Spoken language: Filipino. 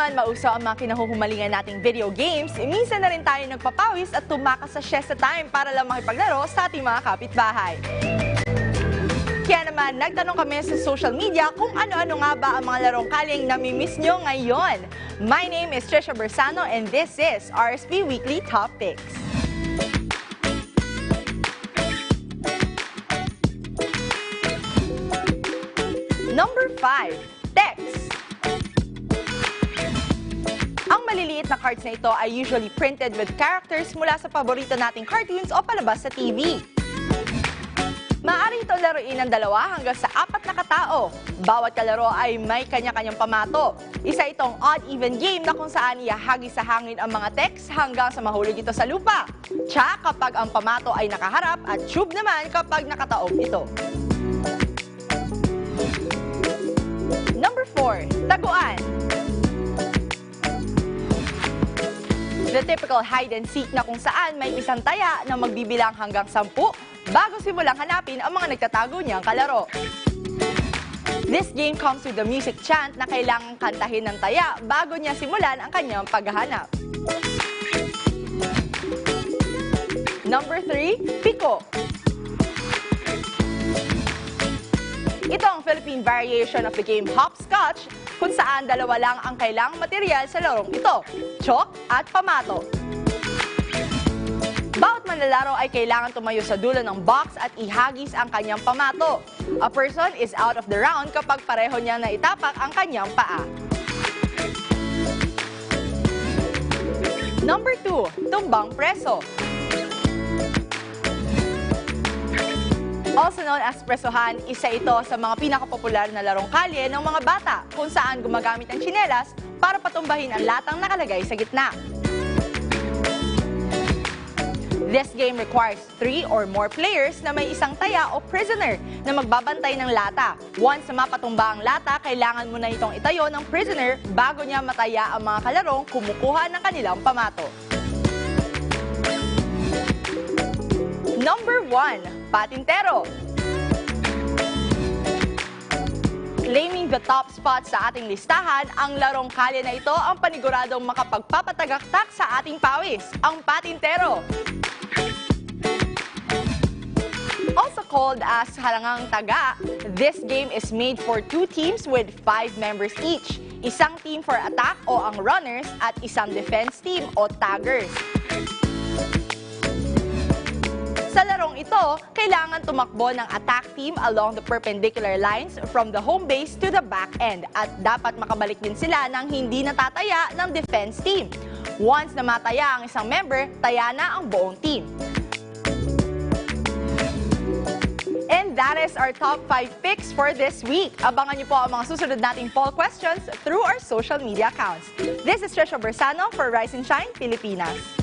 man mauso ang mga kinahuhumalingan nating video games, minsan na rin tayo nagpapawis at tumakas sa siesta time para lang makipaglaro sa ating mga kapitbahay. Kaya naman, nagtanong kami sa social media kung ano-ano nga ba ang mga larong kaling namimiss nyo ngayon. My name is Trisha Bersano and this is RSP Weekly Top Picks. Number 5, Text. Ang maliliit na cards na ito ay usually printed with characters mula sa paborito nating cartoons o palabas sa TV. Maaari itong laruin ng 2 hanggang sa 4 na katao. Bawat kalaro ay may kanya-kanyang pamato. Isa itong odd-even game na kung saan ihahagi sa hangin ang mga text hanggang sa mahulog ito sa lupa. Tsa kapag ang pamato ay nakaharap at tube naman kapag nakataob ito. Number 4, Taguan. The typical hide and seek na kung saan may isang taya na magbibilang hanggang 10 bago simulang hanapin ang mga nagtatago niyang kalaro. This game comes with the music chant na kailangang kantahin ng taya bago niya simulan ang kanyang paghahanap. Number 3, Piko. Ito ang Philippine variation of the game Hopscotch, kung saan 2 lang ang kailangang material sa larong ito, chalk at pamato. Bawat manlalaro ay kailangan tumayo sa dulo ng box at ihagis ang kanyang pamato. A person is out of the round kapag pareho niya na itapak ang kanyang paa. Number 2, Tumbang Preso. Also known as presohan, isa ito sa mga pinakapopular na larong kalye ng mga bata kung saan gumagamit ng tsinelas para patumbahin ang latang nakalagay sa gitna. This game requires 3 or more players na may isang taya o prisoner na magbabantay ng lata. Once na mapatumba ang lata, kailangan mo na itong itayo ng prisoner bago niya mataya ang mga kalarong kumukuha ng kanilang pamato. Number 1, Patintero. Claiming the top spot sa ating listahan, ang larong kalye na ito ang paniguradong makapagpapatagaktak sa ating pawis, ang patintero. Also called as halangang taga, this game is made for 2 teams with 5 members each. Isang team for attack o ang runners at isang defense team o taggers. Sa larong ito, kailangan tumakbo ng attack team along the perpendicular lines from the home base to the back end at dapat makabalik din sila ng hindi natataya ng defense team. Once na mataya ang isang member, taya na ang buong team. And that is our top 5 picks for this week. Abangan niyo po ang mga susunod nating poll questions through our social media accounts. This is Trisha Bersano for Rise and Shine, Pilipinas.